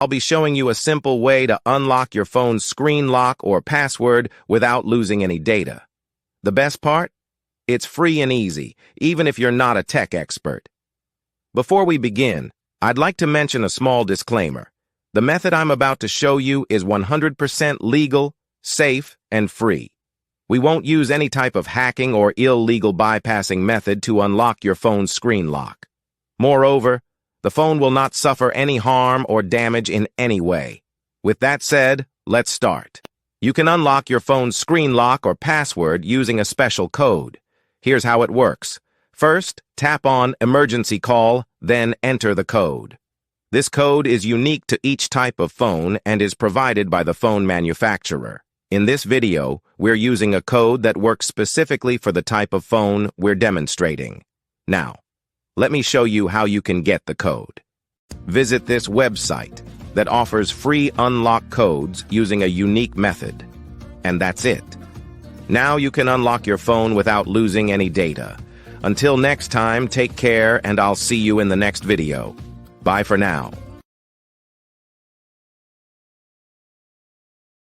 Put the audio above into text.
I'll be showing you a simple way to unlock your phone's screen lock or password without losing any data. The best part? It's free and easy, even if you're not a tech expert. Before we begin, I'd like to mention a small disclaimer. The method I'm about to show you is 100% legal, safe, and free. We won't use any type of hacking or illegal bypassing method to unlock your phone's screen lock. Moreover, the phone will not suffer any harm or damage in any way. With that said, let's start. You can unlock your phone's screen lock or password using a special code. Here's how it works. First, tap on Emergency Call, then enter the code. This code is unique to each type of phone and is provided by the phone manufacturer. In this video, we're using a code that works specifically for the type of phone we're demonstrating. Now, let me show you how you can get the code. Visit this website that offers free unlock codes using a unique method. And that's it. Now you can unlock your phone without losing any data. Until next time, take care, and I'll see you in the next video. Bye for now.